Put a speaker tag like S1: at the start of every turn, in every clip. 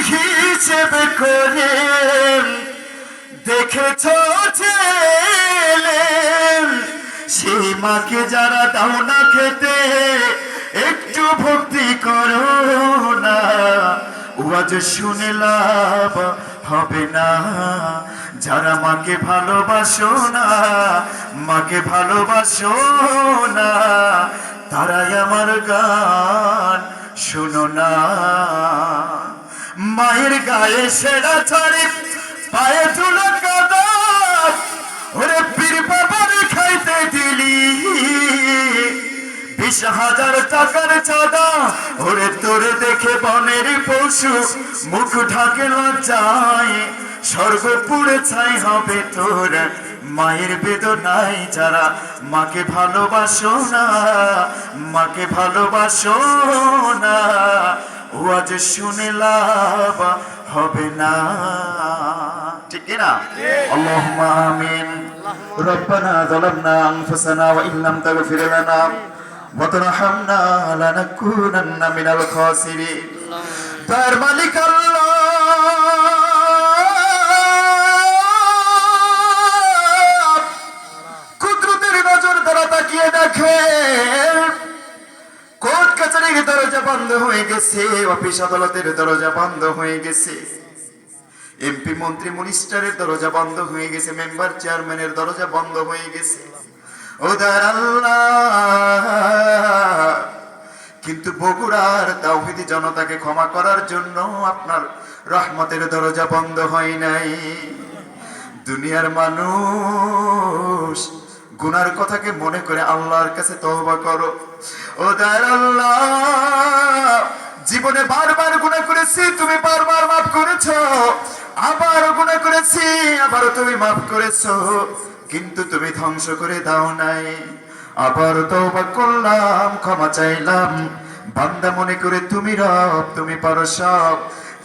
S1: হিসেবে করে দেখেছ ছেলে, সেই মাকে যারা দাও না খেতে, একটু ভক্তি করো না, ওয়াজ শুনে লাভ হবে না। যারা মাকে ভালোবাসো না, মাকে ভালোবাসো না, তারাই আমার গান শোনো না। মায়ের গায়ে সেরা ছাড়ি পায়ে তুলো কাদা, ওরে পীর বাবার খাইতে দিলি 20,000 টাকার চাঁদা, ওরে তোরে দেখে বনের পশু মুখ ঢাকে লজ্জায়, স্বর্গ পুড়ে ছাই হবে তোর মায়ের বেদনায়। যারা মাকে ভালোবাসো না, মাকে ভালোবাসো না, ওয়াজ শুনে লাভ হবে না। ঠিক কিনা? আল্লাহুম্মা আমিন। রব্বানা যালামনা আনফুসানা ওয়া ইল্লাম তাগফির লানা ওয়া তারহামনা লানাকুনান্না মিনাল খাসিরিন। তার মালিক আল্লাহ, কুদরতের নজর দ্বারা তাকিয়ে দেখে কোর্ট কাছারির দরজা বন্ধ হয়ে গেছে, অফিস আদালতের দরজা বন্ধ হয়ে গেছে, এমপি মন্ত্রী মিনিস্টারের দরজা বন্ধ হয়ে গেছে, মেম্বার চেয়ারম্যানের দরজা বন্ধ হয়ে গেছে। ও দয়ার আল্লাহ, কিন্তু বগুড়ার তাওহীদি জনতাকে ক্ষমা করার জন্য আপনার রহমতের দরজা বন্ধ হয় নাই। দুনিয়ার মানুষ গুনার কথাকে মনে করে আল্লাহর কাছে তওবা করো। ও দয়ার আল্লাহ, জীবনে বারবার গুনাহ করেছি, তুমি বারবার মাফ করেছো, আবারও গুনাহ করেছি, আবারও তুমি মাফ করেছো, কিন্তু তুমি ধ্বংস করে দাও নাই। আবার তওবা করলাম, ক্ষমা চাইলাম, বান্দা মনে করে তুমি রব, তুমি পারো সব।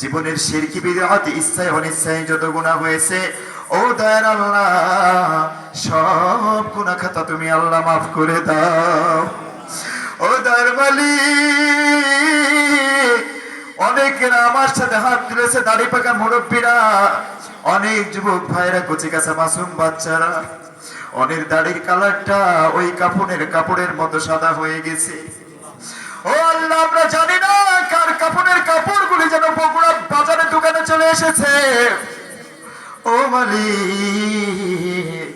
S1: জীবনের শিরকি বিদআত ইচ্ছায় অনিচ্ছায় যত গুনাহ হয়েছে, ও দয়ার আল্লাহ, সব গুনাহ খাতা তুমি আল্লাহ মাফ করে দাও। ও দয়ার মালিক, অনেকেরা আমার সাথে হাত তুলেছে, দাড়ি পাকা মুরব্বীরা, অনেক যুবক ভাইরা, কচি কাঁচা মাসুম বাচ্চারা, অনেক দাড়ির কালারটা ওই কাপড়ের মতো সাদা হয়ে গেছে। ও আল্লাহ, আমরা জানি না কার কাপড়ের কাপড়গুলি যেন বগুড়া বাজারে দোকানে চলে এসেছে। ও মালিক,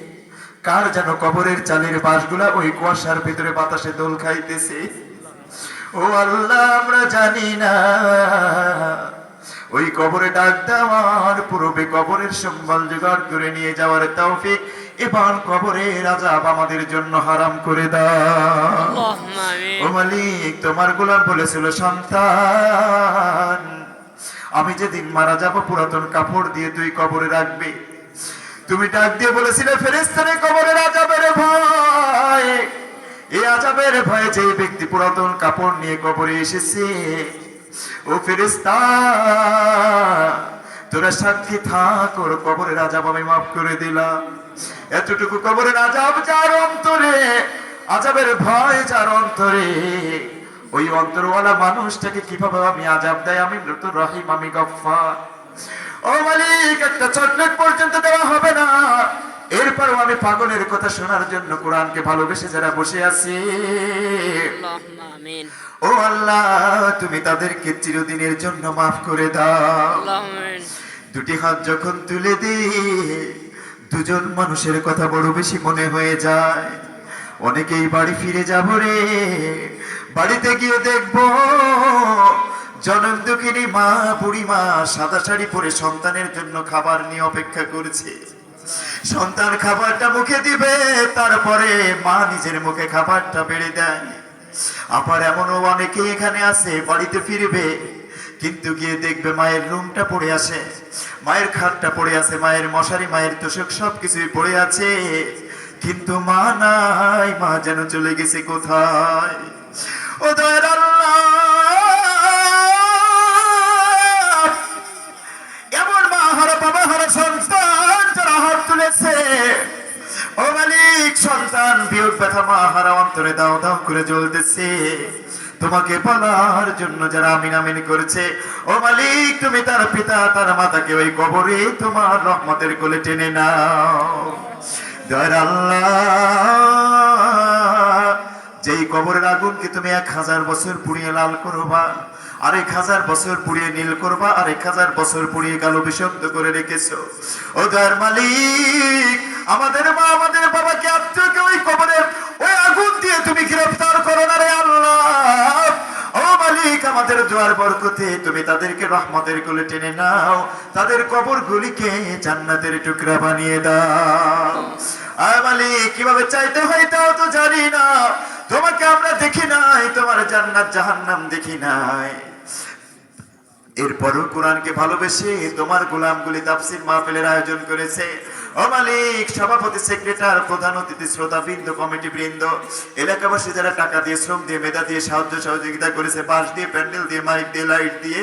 S1: কার যেন কবরের চালের বাঁশগুলা ওই কুয়াশার ভিতরে বাতাসে দোল খাইতেছে। ও আল্লাহ, আমরা জানি না। ওই কবরে ডাক দেওয়ার পূর্বে কবরের সম্বল জোগাড় করে নিয়ে যাওয়ার তৌফিক এবং কবরের আযাব আমাদের জন্য হারাম করে দাও। ও মালিক, তোমার গোলাম বলেছিল, সন্তান, আমি যেদিন মারা যাব পুরাতন কাপড় দিয়ে তুই কবরে রাখবি। তুমি ডাক দিয়ে বলেছিলে, ফেরেশতারে কবরের আযাবের ভয়, এই আযাবের ভয়ে যে ব্যক্তি পুরাতন কাপড় নিয়ে কবরে এসেছে, ও ফেরেশতা, তোরা সাক্ষী থাক, ওর কবরের আযাব আমি মাফ করে দিলাম। এতটুকু কবরের আযাব যার অন্তরে, আযাবের ভয় যার অন্তরে, ওই অন্তরওয়ালা মানুষটাকে কিভাবে আমি আযাব দেয়, আমি তো রহিম, আমি গফফার। ও মালিক, একটা চকলেট পর্যন্ত দেওয়া হবে না। এরপরও আমি পাগলের কথা শোনার জন্য কোরআনকে ভালোবেসে যারা বসে আছি, ও আল্লাহ, তুমি তাদেরকে চিরদিনের জন্য মাফ করে দাও। দুটি হাত যখন তুলে দিই, দুজন মানুষের কথা বড় বেশি মনে হয়ে যায়। অনেকেই বাড়ি ফিরে যাব রে, বাড়িতে গিয়ে দেখবো জনম দুঃখিনী মা, বুড়ি মা সাদা শাড়ি পরে সন্তানের জন্য খাবার নিয়ে অপেক্ষা করছে। সন্তান খাবারটা মুখে দিবে, তারপরে মা নিজের মুখে খাবারটা বেড়ে দেয়। আবার এমনও অনেকে এখানে আছে, বাড়িতে ফিরবে, কিন্তু গিয়ে দেখবে মায়ের রুমটা পড়ে আছে, মায়ের খাটটা পড়ে আছে, মায়ের মশারি, মায়ের তোষক সবকিছুই পড়ে আছে, কিন্তু মা নাই। মা যেন চলে গেছে কোথায়। ও দয়ার আল্লাহ, এমন মা হারা বাবা হারা সন্তান যারা হাত তুলেছে, ও মালিক, সন্তান বিয়োগ ব্যথা মা হারা অন্তরে দাও দাও করে করে জ্বলতেছে, তোমাকে পালার জন্য যারা আমিন আমিন করেছে, ও মালিক তুমি তার পিতা তার মাতাকে ওই কবরে তোমার রহমতের কোলে টেনে নাও। দয়ার আল্লাহ, যেই কবরের আগুনকে তুমি 1000 বছর পুড়িয়ে লাল করবা, আর 1000 বছর পুড়িয়ে নীল করবা, আর 1000 বছর পুড়িয়ে কালো বিষাক্ত করে রেখেছো, ও দয়ার মালিক আমাদের মা আমাদের বাবাকে আত্মীয়কে ওই কবরের ওই আগুন দিয়ে তুমি গ্রেফতার করো না রে আল্লাহ। ও মালিক আমাদের দোয়ার বরকতে তুমি তাদেরকে রহমতের কোলে টেনে নাও, তাদের কবরগুলিকে জান্নাতের টুকরা বানিয়ে দাও। আয় মালিক কিভাবে চাইতে হয় তাও তো জানি না, তোমাকে আমরা দেখি নাই, তোমার জান্নাত জাহান্নাম দেখি নাই, এরপরও কোরআনকে ভালোবেসে তোমার গোলামগুলি তাফসীর মাহফিলের আয়োজন করেছে। ও মালিক সভাপতি সেক্রেটারি প্রধান অতিথি শ্রোতা বৃন্দ কমিটি বৃন্দ এলাকাবাসী যারা টাকা দিয়ে শ্রম দিয়ে মেধা দিয়ে সাহায্য সহযোগিতা করেছে, বাঁশ দিয়ে প্যান্ডেল দিয়ে মাইক দিয়ে লাইট দিয়ে,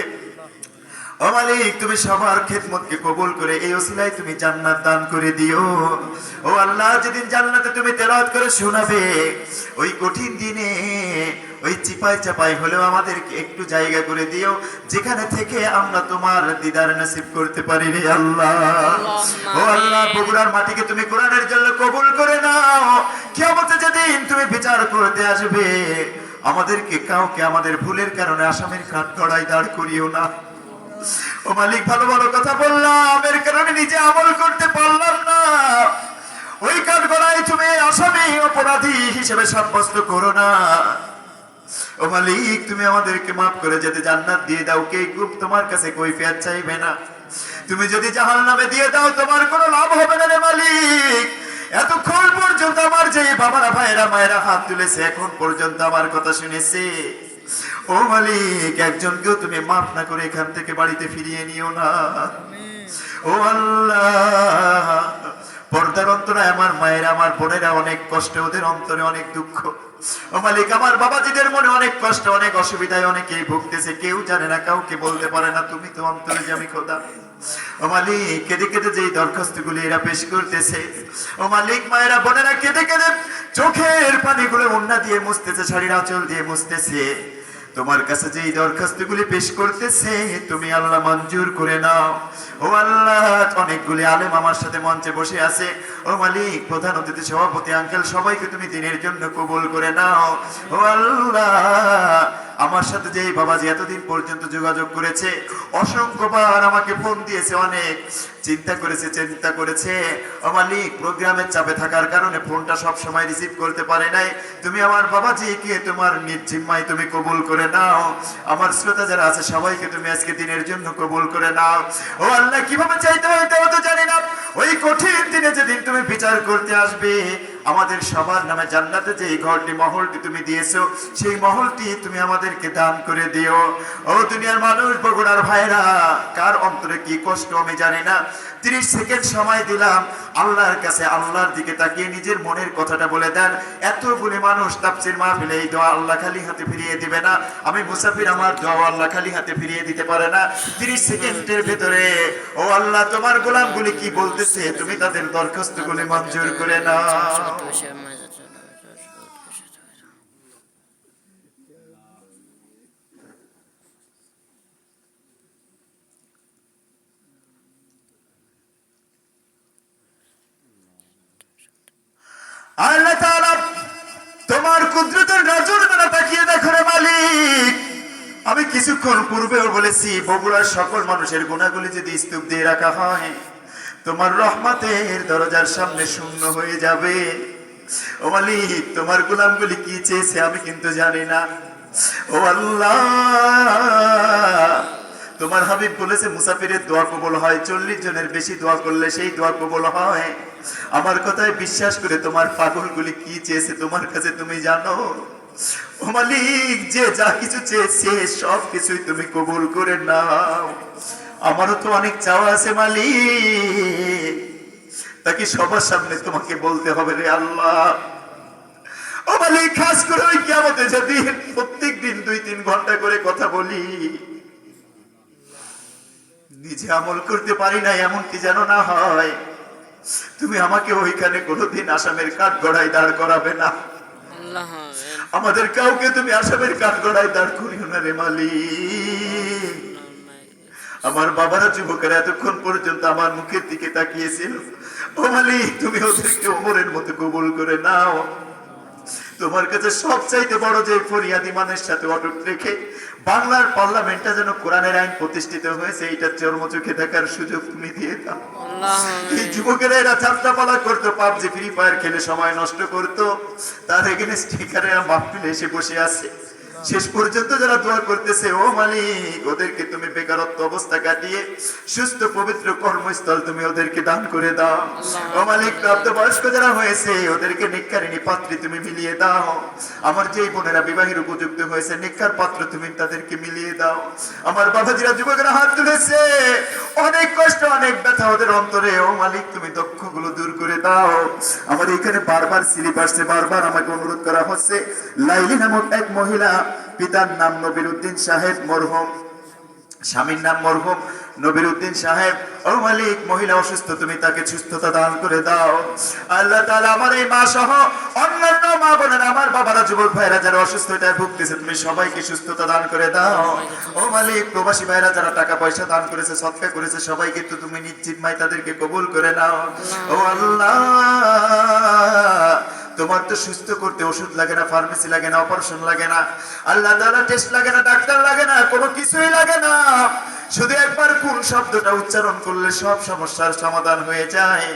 S1: ও মালিক তুমি সবার খেদমতকে কবুল করে এই ওসিলায় তুমি জান্নাত দান করে দিও। ও আল্লাহ যেদিন জান্নাতে তুমি তেলাওয়াত করে শোনাবে, ওই কঠিন দিনে ওই চিপাই চাপাই হলেও আমাদেরকে একটু জায়গা করে দিও যেখানে থেকে আমরা তোমার দিদার নসিব করতে পারি রে আল্লাহ। ও আল্লাহ বগুড়ার মাটিকে তুমি কোরআনের জন্য কবুল করে নাও। কিয়ামতে যেদিন তুমি বিচার করতে আসবে, আমাদেরকে কাউকে আমাদের ভুলের কারণে আসামির কাঠগড়ায় দাঁড় করিও না। ও মালিক ভালো ভালো কথা বললাম, এর কারণে নিজে আমল করতে পারলাম না, ওই কাঠগড়ায় তুমি আসামি অপরাধী হিসেবে সাব্যস্ত করো না। ও মালিক তুমি আমাদেরকে মাফ করে যেতে জান্নাত দিয়ে দাও, কে গ্রুপ তোমার কাছে কৈফিয়ত চাইবে না। তুমি যদি জাহান্নামে দিয়ে দাও তোমার কোনো লাভ হবে না রে মালিক। এতক্ষণ পর্যন্ত আমার যে বাবারা ভাইরা মায়েরা হাত তুলেছে, এখন পর্যন্ত আমার কথা শুনেছে, ও মালিক একজনকেও তুমি মাফ না করে এখান থেকে বাড়িতে ফিরিয়ে নিও না। ও আল্লাহ পর্দার অন্তরে আমার মায়েরা আমার বোনেরা অনেক কষ্ট, ওদের অন্তরে অনেক দুঃখ। ও মালিক আমার বাবাজিদের মনে অনেক কষ্ট, অনেক অসুবিধায় অনেকেই ভুগতেছে, কেউ জানে না, কাউকে বলতে পারে না, তুমি তো অন্তরে জানি খোদা। ও মালিক কেঁদে কেঁদে যেই দরখাস্তগুলি এরা পেশ করতেছে, ও মালিক মায়েরা বোনেরা কেঁদে কেঁদে চোখের পানিগুলো ওন্না দিয়ে মুছতেছে, শাড়ির আঁচল দিয়ে মুছতেছে, তোমার কাছে যেই দরখাস্তগুলি পেশ করতেছে তুমি আল্লাহ মঞ্জুর করে নাও। ও আল্লাহ অনেকগুলি আলেম আমার সাথে মঞ্চে বসে আছে, ও মালিক প্রধান অতিথি সভাপতি আঙ্কেল সবাইকে তুমি দিনের জন্য কবুল করে নাও। ও আল্লাহ আমার সাথে যেই বাবাজি এতদিন পর্যন্ত যোগাযোগ করেছে, অসংখ্যবার আমাকে ফোন দিয়েছে, অনেক চিন্তা করেছে, ও মালিক প্রোগ্রামের চাপে থাকার কারণে ফোনটা সব সময় রিসিভ করতে পারে নাই, তুমি আমার বাবাজিকে তোমার নিজ জিম্মায় তুমি কবুল করে নাও। আমার শ্রোতা যারা আছে সবাইকে তুমি আজকে দিনের জন্য কবুল করে নাও। ও আল্লাহ কিভাবে চাইতে হয় তাও তো জানি না, ওই কঠিন দিনে যেদিন তুমি বিচার করতে আসবে, আমাদের সবার নামে জান্নাতে যে ঘরটি মহলটি তুমি দিয়েছো, সেই মহলটি তুমি আমাদেরকে দান করে দিও। ও দুনিয়ার মানুষ বগুড়ার ভাইরা কার অন্তরে কি কষ্ট আমি জানি না, 30 সেকেন্ড সময় দিলাম আল্লাহর কাছে, আল্লাহর দিকে তাকিয়ে নিজের মনের কথাটা বলে দেন। এতগুলি মানুষ তাফসীর মাহফিলে এই দোয়া আল্লাহ খালি হাতে ফিরিয়ে দিবে না, আমি মুসাফির আমার দোয়া আল্লাহ খালি হাতে ফিরিয়ে দিতে পারে না। 30 সেকেন্ডের ভেতরে ও আল্লাহ তোমার গোলামগুলি কি বলতেছে তুমি তাদের দরখাস্তগুলি মঞ্জুর করে নাও। আল্লাহ তাআলা তোমার কুদরতের নজর দ্বারা তাকিয়ে দেখো রে মালিক, আমি কিছুক্ষণ পূর্বেও বলেছি বগুড়ার সকল মানুষের গুনাহগুলি যদি স্তূপ দিয়ে রাখা হয়, তোমার রহমতের দরজার সামনে শূন্য হয়ে যাবে। ও মালিক তোমার গোলামগুলি কি চেয়েছে আমি কিন্তু জানি না। ও আল্লাহ তোমার হাবিব বলেছে মুসাফিরের দোয়া কবুল হয়, 40 জনের বেশি দোয়া করলে সেই দোয়া কবুল হয়। আমার কথায় বিশ্বাস করে তোমার পাগলগুলি কি চেয়েছে তোমার কাছে তুমি জানো। ও মালিক যে যা কিছু চেয়েছে সব কিছুই তুমি কবুল করে নাও। আমারও তো অনেক চাওয়া আছে মালিক, তাকে সবার সামনে তোমাকে বলতে হবে রে আল্লাহ। ও মালিক খাস করে ওই কিয়ামতে যেদিন প্রত্যেক দিন 2-3 ঘন্টা করে কথা বলি, নিজে আমল করতে পারি না এমনটি যেন না হয়। তুমি আমাকে ওইখানে কোনোদিন আসামের কাঠগড়ায় দাঁড় করাবে না। আমাদের কাউকে তুমি আসামের কাঠগড়ায় দাঁড় করিও না রে মালিক। আমার বাবারা যুবকেরা এতক্ষণ পর্যন্ত আমার মুখের দিকে তাকিয়েছিল। ও মালিক, তুমি ওদেরকে ওমরের মতো কবুল করে নাও। তোমার কাছে সবচাইতে বড় যে ফরিয়াদি মানের সাথে অটুট রেখে বাংলার পার্লামেন্টে যেন কোরআনের আইন প্রতিষ্ঠিত হয়েছে, এটা চর্মচোখে দেখার সুযোগ তুমি দিয়ে দাও। এই যুবকেরা এরা যাত্রাপালা করতো, পাবজি ফ্রি ফায়ার খেলে সময় নষ্ট করতো, তার এগেনস্ট স্টিকারেরা মাহফিলে এসে বসে আছে। শেষ পর্যন্ত যারা দোয়া করতেছে, ও মালিক, ওদেরকে তুমি বেকারত্ব অবস্থা কাটিয়ে সুস্থ পবিত্র কর্মস্থল তুমি ওদেরকে দান করে দাও। ও মালিক, প্রাপ্তবয়স্ক যারা হয়েছে ওদেরকে নেককারিনী পাত্রী তুমি মিলিয়ে দাও। আমার যেই বোনেরা বিবাহের উপযুক্ত হয়েছে নেককার পাত্র তুমি তাদেরকে মিলিয়ে দাও। আমার বাবাজিরা যুবকেরা হাত তুলেছে, অনেক কষ্ট অনেক ব্যথা ওদের অন্তরে, ও মালিক তুমি দুঃখগুলো দূর করে দাও। আমার এখানে বারবার স্লিপ আসছে, বারবার আমাকে অনুরোধ করা হচ্ছে। লাইলি নামক এক মহিলা, পিতার নাম নবীর উদ্দিন সাহেব মরহুম, স্বামীর নাম মরহুম নবীর উদ্দিন সাহেব। ও মালিক, মহিলা অসুস্থ, তুমি তাকে সুস্থতা দান করে দাও। আল্লাহ তাআলা আমার এই মা সহ অন্যান্য মা বোনেরা, আমার বাবারা, যুবক ভাইরা যারা অসুস্থ এটায় ভুগতেছে, তুমি সবাইকে সুস্থতা দান করে দাও। ও মালিক, প্রবাসী ভাইরা যারা টাকা পয়সা দান করেছে, সদকা করেছে, সবাইকে তো তুমি নিশ্চিত মাই তাদেরকে কবুল করে নাও। ও আল্লাহ, তোমার তো সুস্থ করতে ওষুধ লাগে না, ফার্মেসি লাগে না, অপারেশন লাগে না, আল্লাহ তাআলা টেস্ট লাগে না, ডাক্তার লাগে না, কোনো কিছুই লাগে না। শুধু একবার কোন শব্দটা উচ্চারণ করলে সব সমস্যার সমাধান হয়ে যায়।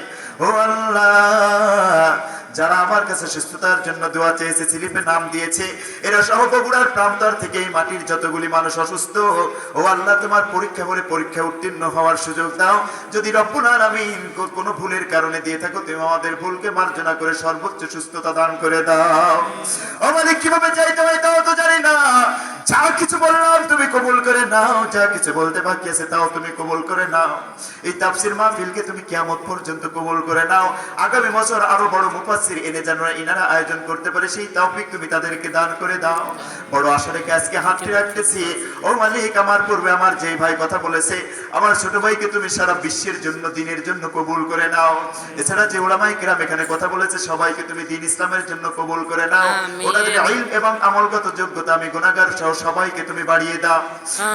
S1: ও আল্লাহ, যারা আমার কাছে সুস্থতার জন্য দোয়া চেয়েছে, স্লিপে নাম দিয়েছে, এরা সহ বগুড়ার প্রান্তর থেকে এই মাটির যতগুলি মানুষ অসুস্থ, ও আল্লাহ তোমার পরীক্ষা করে পরীক্ষা উত্তীর্ণ হওয়ার সুযোগ দাও। যদি রব্বুল আলামিন কোনো ভুলের কারণে দিয়ে থাকো, তুমি আমাদের ভুলকে মার্জনা করে সর্বোচ্চ সুস্থতা দান করে দাও। আমাদের কিভাবে চাইতে হয় তাও তো জানি না, যা কিছু বললাম তুমি কবুল করে নাও, যা কিছু বলতে বাকি আছে তাও তুমি কবুল করে নাও। এই তাফসীর মাহফিলকে তুমি কিয়ামত পর্যন্ত কবুল করে নাও। আগামী বছর আরো বড় মুফাসসির এনে যেন ইনারা আয়োজন করতে পারে, সেই তৌফিক তুমি তাদেরকে দান করে দাও। বড় আশা রেখে আজকে হাতটি রাখতেছি। ও মালিক, আমার পূর্বে আমার যেই ভাই কথা বলেছে, আমার ছোট ভাইকে তুমি সারা বিশ্বের জন্য, দিনের জন্য কবুল করে নাও। এছাড়া যে উলামায়ে কিরাম এখানে কথা বলেছে, সবাইকে তুমি দ্বীন ইসলামের জন্য কবুল করে নাও। ওনাদের ইলম এবং আমলগত যোগ্যতা আমি গুনাহগার সহ সবাইকে তুমি বাড়িয়ে দাও।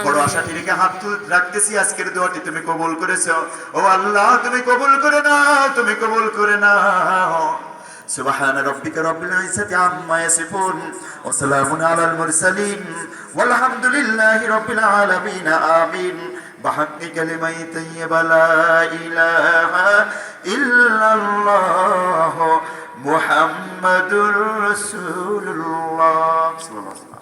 S1: বড় আশাটি রেখে হাত রাখতেছি, আজকের দোয়াটি তুমি কবুল করেছো। ও আল্লাহ, তুমি কবুল করে নাও, তুমি কবুল করে নাও। سبحان ربك رب العزة عما يصفون وسلام على المرسلين والحمد لله رب العالمين آمين بحق كلمة طيبة لا إله إلا الله محمد رسول الله صلى الله عليه وسلم.